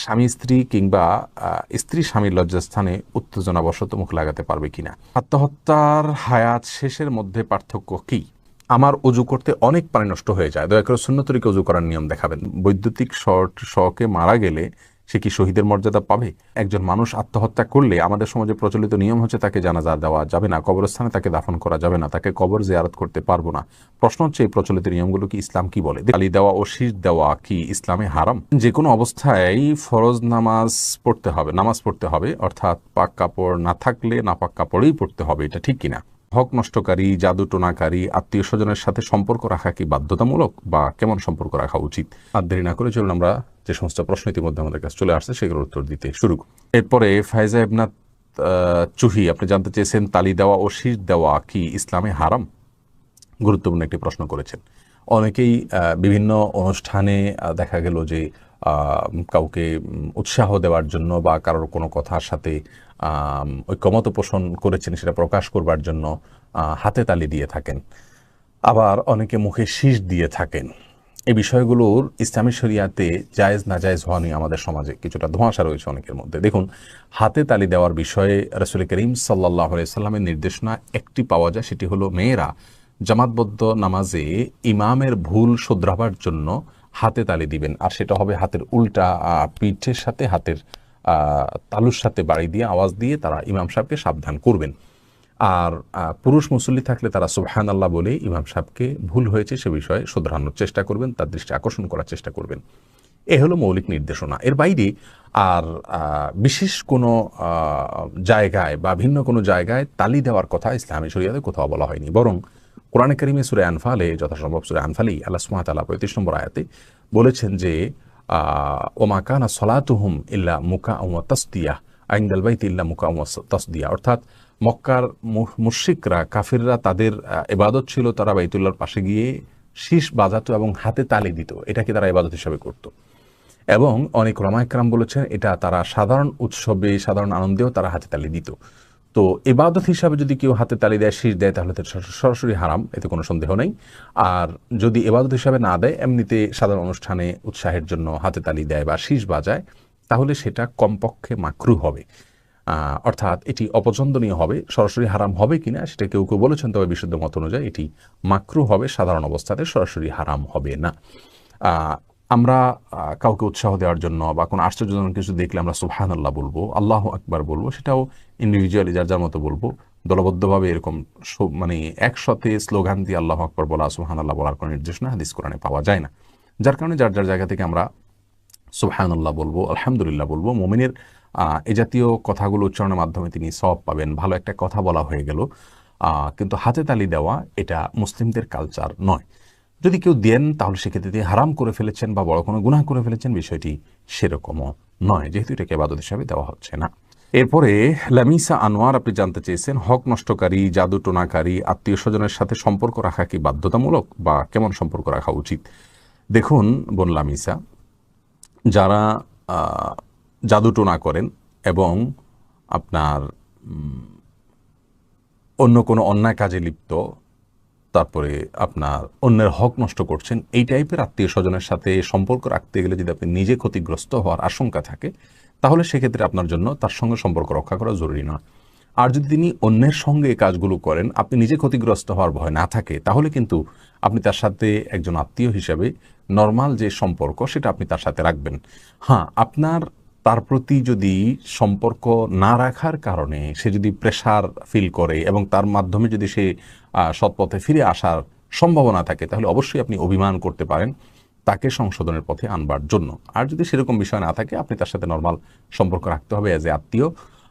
স্বামী স্ত্রী কিংবা স্ত্রী স্বামীর লজ্জাস্থানে উত্তেজনাবশত মুখ লাগাতে পারবে কিনা? আত্মহত্যার হায়াত শেষের মধ্যে পার্থক্য কি? আমার অজু করতে অনেক পানি নষ্ট হয়ে যায়, দয়া করে সুন্নত তরিকে অজু করার নিয়ম দেখাবেন। বৈদ্যুতিক শকে মারা গেলে সে কি শহীদের মর্যাদা পাবে? একজন মানুষ আত্মহত্যা করলে আমাদের সমাজে প্রচলিত নিয়ম হচ্ছে তাকে জানাজা দেওয়া যাবে না, কবরস্থানে তাকে দাফন করা যাবে না, তাকে কবর জিয়ারত করতে পারবো না। প্রশ্ন হচ্ছে এই প্রচলিত নিয়মগুলো কি ইসলাম কি বলে? তালি দেওয়া ও শীষ দেওয়া কি ইসলামে হারাম? যে কোনো অবস্থায় ফরজ নামাজ পড়তে হবে, অর্থাৎ পাক কাপড় না থাকলে নাপাক কাপড়েই পড়তে হবে, এটা ঠিক কিনা? হক নষ্টকারী, জাদু টোনাকারী আত্মীয় স্বজনের সাথে সম্পর্ক রাখা কি বাধ্যতামূলক, বা কেমন সম্পর্ক রাখা উচিত? আর দেরি না করে চলুন আমরা যে সমস্ত প্রশ্ন ইতিমধ্যে আমাদের কাছে চলে আসছে সেগুলোর উত্তর দিতে শুরু করি। এরপরে ফায়জা ইবনাত চুহি আপনি জানতে চেয়েছেন, তালি দেওয়া ও শীষ দেওয়া কি ইসলামে হারাম? গুরুত্বপূর্ণ একটি প্রশ্ন করেছেন। অনেকেই বিভিন্ন অনুষ্ঠানে দেখা গেল যে কাউকে উৎসাহ দেওয়ার জন্য বা কারোর কোনো কথার সাথে ঐকমত্য পোষণ করেছেন সেটা প্রকাশ করবার জন্য হাতে তালি দিয়ে থাকেন, আবার অনেকে মুখে শীষ দিয়ে থাকেন। এই বিষয়গুলোর ইসলামী শরিয়াতে জায়েজ না জায়েজ হওয়া নিয়ে আমাদের সমাজে কিছুটা ধোঁয়াশা রয়েছে অনেকের মধ্যে। দেখুন, হাতে তালি দেওয়ার বিষয়ে রাসূল করিম সাল্লাল্লাহু আলাইহি সাল্লামের নির্দেশনা একটি পাওয়া যায়, সেটি হলো মেয়েরা জামাতবদ্ধ নামাজে ইমামের ভুল শুধরাবার জন্য হাতে তালি দিবেন, আর সেটা হবে হাতের উল্টা পিঠের সাথে হাতের তালুর সাথে বাড়ি দিয়ে আওয়াজ দিয়ে তারা ইমাম সাহেবকে সাবধান করবেন। আর পুরুষ মুসল্লি থাকলে তারা সুবহানাল্লাহ বলে ইমাম সাহেবকে ভুল হয়েছে সে বিষয়ে শুধরানোর চেষ্টা করবেন, তার দৃষ্টি আকর্ষণ করার চেষ্টা করবেন। এ হলো মৌলিক নির্দেশনা। এর বাইরে আর বিশেষ কোনো জায়গায় বা ভিন্ন কোনো জায়গায় তালি দেওয়ার কথা ইসলামী শরিয়াতে কোথাও বলা হয়নি, বরং কোরআনে কারিমে সূরা আনফালে, যথাসম্ভব সূরা আনফালেই আল্লাহ সুবহানাহু ওয়া তাআলা ৩৫ নম্বর আয়াতে বলেছেন যে ওমা কানা সলাতুহুম ইল্লা মুকাআন ওয়া তাসদিয়াহ ইনদাল বাইতি ইল্লা মুকাআন ওয়া তাসদিয়াহ, অর্থাৎ মক্কার মুশরিকরা কাফিররা তাদের ইবাদত ছিল তারা বাইতুল্লাহর পাশে গিয়ে শীষ বাজাতো এবং হাতে তালি দিত, এটাকে তারা ইবাদত হিসাবে করত। এবং অনেক উলামা ইকরাম বলেছেন এটা তারা সাধারণ উৎসবে সাধারণ আনন্দেও তারা হাতে তালি দিত। তো ইবাদত হিসাবে যদি কেউ হাতে তালি দেয়, শীষ দেয়, তাহলে তো সরাসরি হারাম, এতে কোনো সন্দেহ নেই। আর যদি ইবাদত হিসাবে না দেয়, এমনিতে সাধারণ অনুষ্ঠানে উৎসাহের জন্য হাতে তালি দেয় বা শীষ বাজায়, তাহলে সেটা কমপক্ষে মাকরুহ হবে, অর্থাৎ এটি অপছন্দনীয় হবে। সরাসরি হারাম হবে কিনা সেটা কেউ কেউ বলেছেন, তবে বিশুদ্ধ মত অনুযায়ী এটি মাকরুহ হবে, সাধারণ অবস্থাতে সরাসরি হারাম হবে না। আমরা কাউকে উৎসাহ দেওয়ার জন্য বা কোনো আশ্চর্যজনক কিছু দেখলে আমরা সুবহানাল্লাহ বলবো, আল্লাহু আকবার বলবো, সেটাও ইন্ডিভিজুয়ালি যার যার মতো বলবো। দলবদ্ধভাবে এরকম মানে একসাথে স্লোগান দিয়ে আল্লাহু আকবার বলা, সুবহানাল্লাহ বলার কোনো নির্দেশনা হাদিস কোরআনে পাওয়া যায় না। যার কারণে যার যার জায়গা থেকে আমরা সুবহানাল্লাহ বলবো, আলহামদুলিল্লাহ বলবো। মুমিনের এ জাতীয় কথাগুলো উচ্চারণের মাধ্যমে তিনি সওয়াব পাবেন, ভালো একটা কথা বলা হয়ে গেল। কিন্তু হাতে তালি দেওয়া এটা মুসলিমদের কালচার নয়। যদি কেউ দেন তাহলে সেক্ষেত্রে তিনি হারাম করে ফেলেছেন বা বড় কোনো গুনাহ করে ফেলেছেন, বিষয়টি সেরকমও নয়, যেহেতু এটাকে ইবাদত হিসাবে দেওয়া হচ্ছে না। এরপরে লামিসা আনোয়ার আপনি জানতে চেয়েছেন, হক নষ্টকারী, জাদু টোনাকারী আত্মীয় স্বজনের সাথে সম্পর্ক রাখা কি বাধ্যতামূলক, বা কেমন সম্পর্ক রাখা উচিত? দেখুন বোন লামিসা, যারা জাদু টোনা করেন এবং আপনার অন্য কোনো অন্যায় কাজে লিপ্ত, তারপরে আপনার অন্যের হক নষ্ট করছেন, এই টাইপের আত্মীয় স্বজনের সাথে সম্পর্ক রাখতে গেলে যদি আপনি নিজে ক্ষতিগ্রস্ত হওয়ার আশঙ্কা থাকে, তাহলে সেক্ষেত্রে আপনার জন্য তার সঙ্গে সম্পর্ক রক্ষা করা জরুরি নয়। আর যদি তিনি অন্যের সঙ্গে এই কাজগুলো করেন, আপনি নিজে ক্ষতিগ্রস্ত হওয়ার ভয় না থাকে, তাহলে কিন্তু আপনি তার সাথে একজন আত্মীয় হিসেবে নর্মাল যে সম্পর্ক সেটা আপনি তার সাথে রাখবেন। হ্যাঁ, আপনার তার প্রতি যদি সম্পর্ক না রাখার কারণে সে যদি প্রেশার ফিল করে এবং তার মাধ্যমে যদি সে সৎপথে ফিরে আসার সম্ভাবনা থাকে, তাহলে অবশ্যই আপনি অভিমান করতে পারেন তাকে সংশোধনের পথে আনবার জন্য। আর যদি সেরকম বিষয় না থাকে, আপনি তার সাথে নর্মাল সম্পর্ক রাখতে হবে অ্যাজ এ আত্মীয়,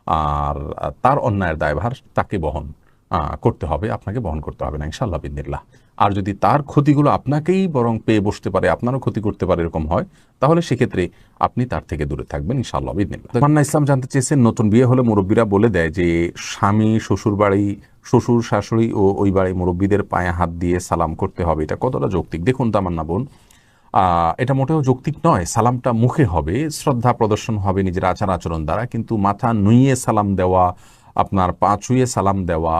আর তার অন্যায়ের দায়ভার তাকে বহন করতে হবে, আপনাকে বহন করতে হবে না ইনশাআল্লাহ বিদিনিল্লাহ। আর যদি তার ক্ষতিগুলো আপনাকেই বরং পেয়ে বসতে পারে, আপনারও ক্ষতি করতে পারে, এরকম হয়, তাহলে সেক্ষেত্রে আপনি তার থেকে দূরে থাকবেন ইনশাআল্লাহ বিদিনিল্লাহ। মান্না ইসলাম জানতে চেয়েছেন, নতুন বিয়ে হলে মুরব্বীরা বলে দেয় যে স্বামী শ্বশুর শাশুড়ি ও ওই বাড়ি মুরব্বীদের পায়ে হাত দিয়ে সালাম করতে হবে, এটা কতটা যৌক্তিক? দেখুন তামান্না বোন, এটা মোটেও যৌক্তিক নয়। সালামটা মুখে হবে, শ্রদ্ধা প্রদর্শন হবে নিজের আচার আচরণ দ্বারা, কিন্তু মাথা নুইয়ে সালাম দেওয়া, আপনার পা ছুঁয়ে সালাম দেওয়া,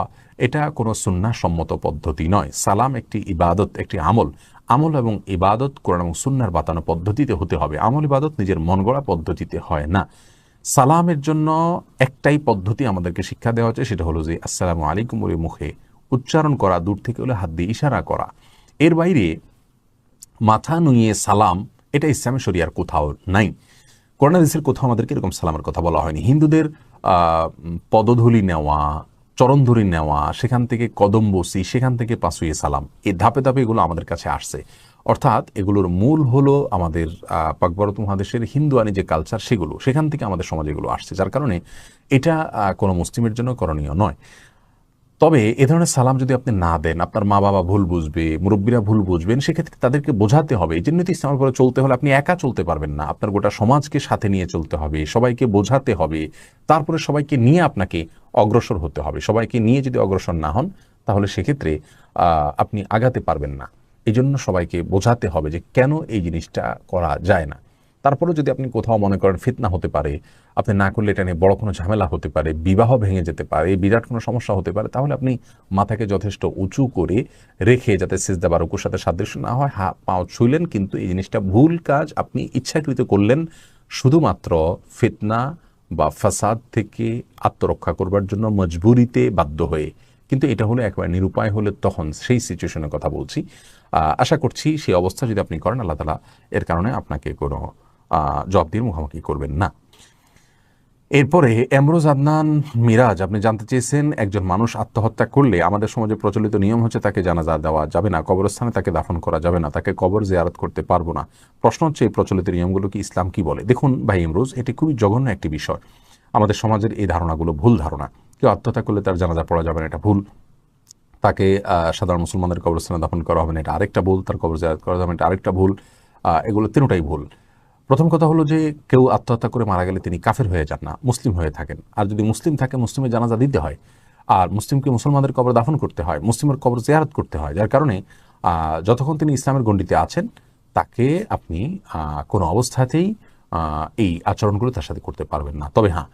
এটা কোনো সুন্নাহ সম্মত পদ্ধতি নয়। সালাম একটি ইবাদত, একটি আমল। আমল এবং ইবাদত কোরআন এবং সুন্নাহর বাতানো পদ্ধতিতে হতে হবে। আমল ইবাদত নিজের মন গড়া পদ্ধতিতে হয় না। সালামের জন্য একটাই পদ্ধতি আমাদেরকে শিক্ষা দেওয়া হচ্ছে, সেটা হলো যে আসসালামু আলাইকুম বলে মুখে উচ্চারণ করা, দূর থেকে হলে হাত দিয়ে ইশারা করা। এর বাইরে মাথা নুইয়ে সালাম, এটা ইসলামী শরিয়ার কোথাও নাই। কোরআন হাদিসের কোথাও আমাদেরকে এরকম সালামের কথা বলা হয়নি। হিন্দুদের পদধূলি নেওয়া, চরণধূলি নেওয়া, সেখান থেকে কদম বসি, সেখান থেকে পাশুয়ে সালাম, এই ধাপে ধাপে এগুলো আমাদের কাছে আসছে। অর্থাৎ এগুলোর মূল হলো আমাদের পাক ভারত মহাদেশের হিন্দুয়ানি যে কালচার, সেগুলো সেখান থেকে আমাদের সমাজে এগুলো আসছে, যার কারণে এটা কোনো মুসলিমের জন্য করণীয় নয়। তবে এ ধরনের সালাম যদি আপনি না দেন, আপনার মা বাবা ভুল বুঝবে, মুরব্বীরা ভুল বুঝবেন, সেক্ষেত্রে তাদেরকে বোঝাতে হবে। এই জন্য ইসলামের পরে চলতে হলে আপনি একা চলতে পারবেন না, আপনার গোটা সমাজকে সাথে নিয়ে চলতে হবে, সবাইকে বোঝাতে হবে, তারপরে সবাইকে নিয়ে আপনাকে অগ্রসর হতে হবে। সবাইকে নিয়ে যদি অগ্রসর না হন, তাহলে সেক্ষেত্রে আপনি আগাতে পারবেন না। এই জন্য সবাইকে বোঝাতে হবে যে কেন এই জিনিসটা করা যায় না। তারপরে যদি আপনি কোথাও মনে করেন ফিতনা হতে পারে, আপনি না করলে এটা নিয়ে বড় কোনো ঝামেলা হতে পারে, বিবাহ ভেঙে যেতে পারে, বিরাট কোনো সমস্যা হতে পারে, তাহলে আপনি মাথাকে যথেষ্ট উঁচু করে রেখে, যাতে সিজদা বা রুকুর সাথে সাদৃশ্য না হয়, পাও ছুইলেন, কিন্তু এই জিনিসটা ভুল কাজ, আপনি ইচ্ছাকৃত করলেন শুধুমাত্র ফিতনা বা ফাসাদ থেকে আত্মরক্ষা করবার জন্য মজবুরিতে বাধ্য হয়ে। কিন্তু এটা হলো একেবারে নিরুপায় হলে তখন সেই সিচুয়েশনের কথা বলছি। আশা করছি সেই অবস্থা যদি আপনি করেন, আল্লাহ তাআলা এর কারণে আপনাকে কোনো জবাব দিয়ে মুখোমুখি করবেন না। এরপরে এমরোজ আদনান মিরাজ, আপনি জানতে চেয়েছেন, একজন মানুষ আত্মহত্যা করলে আমাদের সমাজে প্রচলিত নিয়ম হচ্ছে তাকে জানাজা দেওয়া যাবে না, কবরস্থানে তাকে দাফন করা যাবে না, তাকে কবর জিয়ারত করতে পারবো না। প্রশ্ন হচ্ছে এই প্রচলিত নিয়মগুলো কি ইসলাম কি বলে? দেখুন ভাই এমরোজ, এটি খুবই জঘন্য একটি বিষয়। আমাদের সমাজের এই ধারণাগুলো ভুল ধারণা। কেউ আত্মহত্যা করলে তার জানাজা পড়া যাবে না, এটা ভুল। তাকে সাধারণ মুসলমানদের কবরস্থানে দাফন করা হবে না, এটা আরেকটা ভুল। তার কবর জিয়ারত করা যাবে না, এটা আরেকটা ভুল। এগুলো তিনটাই ভুল। প্রথম কথা হলো যে কেউ আত্মহত্যা করে মারা গেলে তিনি কাফের হয়ে যান না, মুসলিম হয়ে থাকেন। আর যদি মুসলিম থাকে, মুসলিমের জানাজা দিতে হয়, আর মুসলিমকে মুসলমানদের কবর দাফন করতে হয়, মুসলিমের কবর জিয়ারত করতে হয়। যার কারণে যতক্ষণ তিনি ইসলামের গণ্ডিতে আছেন, তাকে আপনি কোনো অবস্থাতেই এই আচরণগুলো তার সাথে করতে পারবেন না। তবে হ্যাঁ,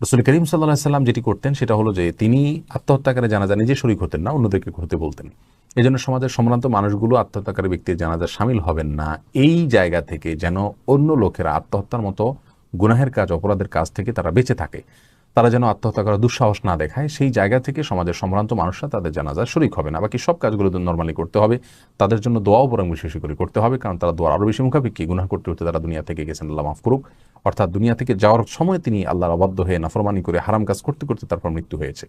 রাসূল করিম সাল্লাল্লাহু আলাইহি সাল্লাম যেটি করতেন সেটা হলো যে তিনি আত্মহত্যাকারী জানাজা নিজে শরীক হতেন না, অন্যদেরকে করতে বলতেন। এই জন্য সমাজের সম্ভ্রান্ত মানুষগুলো আত্মহত্যাকারী ব্যক্তির জানাজা সামিল হবেন না, এই জায়গা থেকে যেন অন্য লোকেরা আত্মহত্যার মতো গুনাহের কাজ, অপরাধের কাজ থেকে তারা বেঁচে থাকে, তারা যেন আত্মহত্যা করার দুঃসাহস না দেখায়, সেই জায়গা থেকে সমাজের সম্ভ্রান্ত মানুষরা তাদের জানাজা শরীক হবে না। বাকি সব কাজগুলো নর্মালি করতে হবে। তাদের জন্য দোয়াও বরং বেশি বেশি করে করতে হবে, কারণ তারা দোয়ার আরও বেশি মুখাপেক্ষী। গুনাহ করতে করতে তারা দুনিয়া থেকে গেছেন, আল্লাহ মাফ করুক। অর্থাৎ দুনিয়া থেকে যাওয়ার সময় তিনি আল্লাহর অবাধ্য হয়ে নাফরমানি করে হারাম কাজ করতে করতে তারপর মৃত্যু হয়েছে।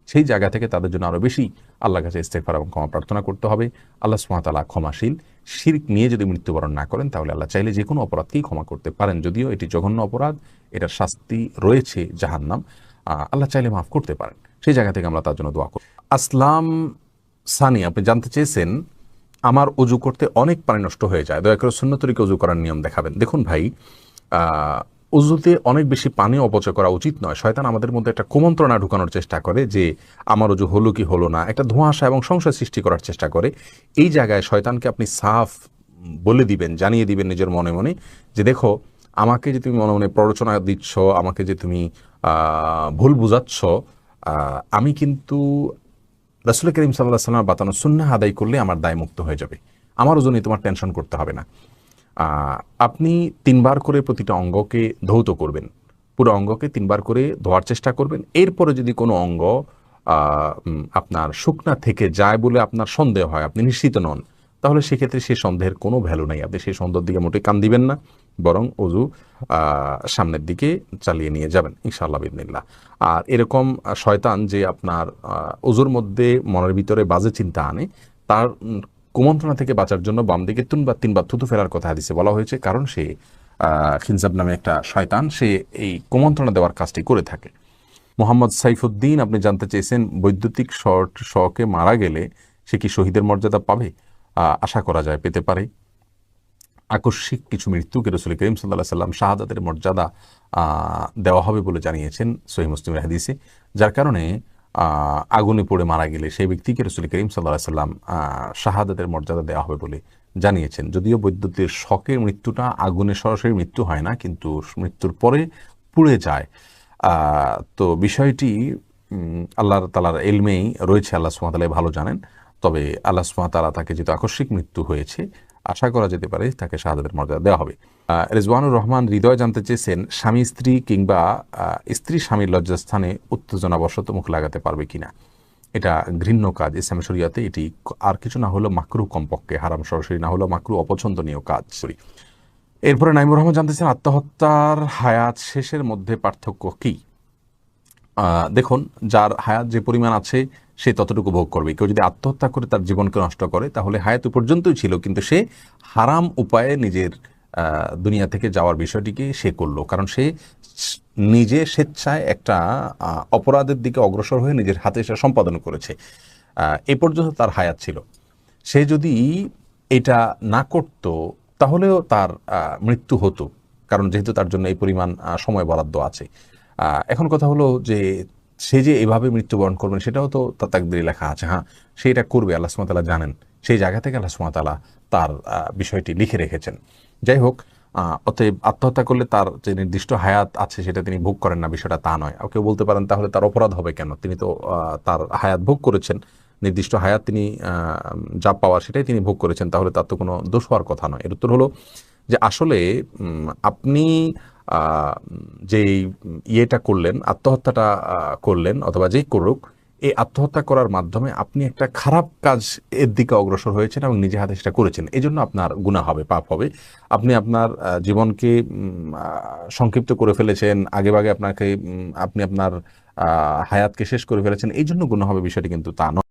সেই জায়গা থেকে তাদের জন্য আরও বেশি আল্লাহর কাছে ইস্তেগফার এবং ক্ষমা প্রার্থনা করতে হবে। আল্লাহ সুবহানাহু ওয়া তাআলা ক্ষমাশীল। শিরক নিয়ে যদি মৃত্যুবরণ না করেন, তাহলে আল্লাহ চাইলে যে কোনো অপরাধকেই ক্ষমা করতে পারেন। যদিও এটি জঘন্য অপরাধ, এটার শাস্তি রয়েছে জাহান্নাম, আল্লাহ চাইলে মাফ করতে পারেন। সেই জায়গা থেকে আমরা তার জন্য দোয়া করি। আসলাম সানি, আপনি জানতে চেয়েছেন, আমার অজু করতে অনেক পানি নষ্ট হয়ে যায়, দয়া করে সুন্নত তরিকে অজু করার নিয়ম দেখাবেন। দেখুন ভাই, অজুতে অনেক বেশি পানি অপচয় করা উচিত নয়। শয়তান আমাদের মধ্যে একটা কুমন্ত্রণা ঢুকানোর চেষ্টা করে যে আমার অজু হলো কি হলো না, একটা ধোঁয়াশা এবং সংশয় সৃষ্টি করার চেষ্টা করে। এই জায়গায় শয়তানকে আপনি সাফ বলে দিবেন, জানিয়ে দিবেন নিজের মনে মনে যে দেখো, আমাকে যে তুমি মনে মনে প্ররোচনা দিচ্ছ, আমাকে যে তুমি ভুল বুঝাচ্ছ, আমি কিন্তু রাসূল করিম সাল্লাল্লাহু আলাইহি ওয়াসাল্লাম বাতানো সুন্নাহ আদায় করলে আমার দায় মুক্ত হয়ে যাবে, আমার ওজনে তোমার টেনশন করতে হবে না। আপনি 3 বার করে প্রতিটা অঙ্গকে ধৌত করবেন, পুরো অঙ্গকে 3 বার করে ধোয়ার চেষ্টা করবেন। এরপরে যদি কোনো অঙ্গ আপনার শুকনা থেকে যায় বলে আপনার সন্দেহ হয়, আপনি নিশ্চিত নন, তাহলে সেক্ষেত্রে সেই সন্দেহের কোনো ভ্যালু নাই। আপনি সেই সন্দেহের দিকে মোটেই কান দিবেন না, বরং অজু সামনের দিকে চালিয়ে নিয়ে যাবেন ইনশাআল্লাহ বিইذনিল্লাহ। আর এরকম শয়তান যে আপনার অজুর মধ্যে মনের ভিতরে বাজে চিন্তা আনে, তার কুমন্ত্রণা থেকে বাঁচার জন্য বাম দিকে 3 বার থুতু ফেলার কথা হাদিসে বলা হয়েছে, কারণ সে খিনজাব নামে একটা শয়তান, সে এই কুমন্ত্রণা দেওয়ার কাজটি করে থাকে। মোহাম্মদ সাইফুদ্দিন, আপনি জানতে চেয়েছেন, বৈদ্যুতিক শকে মারা গেলে সে কি শহীদের মর্যাদা পাবে? আশা করা যায় পেতে পারে। আকস্মিক কিছু মৃত্যুকে রাসূল করিম সাল্লাল্লাহু আলাইহি সাল্লাম শাহাদাতের মর্যাদা দেওয়া হবে বলে জানিয়েছেন সহিহ মুসলিমের হাদিসে, যার কারণে আগুনে পড়ে মারা গেলে সেই ব্যক্তিকে রাসূল করিম সাল্লাল্লাহু আলাইহি সাল্লাম শাহাদাতের মর্যাদা দেওয়া হবে বলে জানিয়েছেন। যদিও বৈদ্যুতিক শকের মৃত্যুটা আগুনে সরাসরি মৃত্যু হয় না, কিন্তু মৃত্যুর পরে পুড়ে যায়। তো বিষয়টি আল্লাহ তাআলার ইলমেই রয়েছে, আল্লাহ সুবহানাহু ওয়া তাআলা ভালো জানেন। তবে আল্লাহ সুবহানাহু ওয়া তাআলা তাকে যেহেতু আকস্মিক মৃত্যু হয়েছে, আশা করা যেতে পারে তাকে শাহাদাতের মর্যাদা দেওয়া হবে। রেজওয়ানুর রহমান হৃদয় জানতে চেয়েছেন, স্বামী স্ত্রী কিংবা স্ত্রী স্বামীর লজ্জাস্থানে উত্তেজনাবশত মুখ লাগাতে পারবে কিনা। এটা ঘৃণ্য কাজ ইসলামী শরিয়াতে, এটি আর কিছু না হলো মাকরু, কমপক্ষে হারাম সরাসরি না হলো মাকরু, অপছন্দনীয় কাজ। এরপরে নাইমুর রহমান জানতেছেন, আত্মহত্যার হায়াত শেষের মধ্যে পার্থক্য কি। দেখুন, যার হায়াত যে পরিমাণ আছে সে ততটুকু ভোগ করবে। কেউ যদি আত্মহত্যা করে তার জীবনকে নষ্ট করে তাহলে হায়াত পর্যন্তই ছিল, কিন্তু সে হারাম উপায়ে নিজের দুনিয়া থেকে যাওয়ার বিষয়টিকে সে করলো, কারণ সে নিজে স্বেচ্ছায় একটা অপরাধের দিকে অগ্রসর হয়ে নিজের হাতে সে সম্পাদন করেছে। এ পর্যন্ত তার হায়াত ছিল। সে যদি এটা না করত তাহলেও তার মৃত্যু হতো, কারণ যেহেতু তার জন্য এই পরিমাণ সময় বরাদ্দ আছে। এখন কথা হলো যে সে যে এভাবে মৃত্যুবরণ করবেন সেটাও তো তার তাকদীরে লেখা আছে। হ্যাঁ, সে এটা করবে, আল্লাহ সুবহানাহু ওয়া তাআলা জানেন, সেই জায়গা থেকে আল্লাহ সুবহানাহু ওয়া তাআলা তার বিষয়টি লিখে রেখেছেন। যাই হোক, অতএব আত্মহত্যা করলে তার যে নির্দিষ্ট হায়াত আছে সেটা তিনি ভোগ করেন না, বিষয়টা তা নয়। কেউ বলতে পারেন তাহলে তার অপরাধ হবে কেন, তিনি তো তার হায়াত ভোগ করেছেন, নির্দিষ্ট হায়াত তিনি যা পাওয়ার সেটাই তিনি ভোগ করেছেন, তাহলে তার তো কোনো দোষ হওয়ার কথা নয়। এর উত্তর হলো যে আসলে আপনি যেই ইয়েটা করলেন, আত্মহত্যাটা করলেন অথবা যেই করুক, এই আত্মহত্যা করার মাধ্যমে আপনি একটা খারাপ কাজ এর দিকে অগ্রসর হয়েছেন এবং নিজে হাতে সেটা করেছেন, এই জন্য আপনার গুনাহ হবে, পাপ হবে। আপনি আপনার জীবনকে সংক্ষিপ্ত করে ফেলেছেন, আগেভাগে আপনি আপনার হায়াতকে শেষ করে ফেলেছেন, এই জন্য গুনাহ হবে, বিষয়টি কিন্তু তা নয়।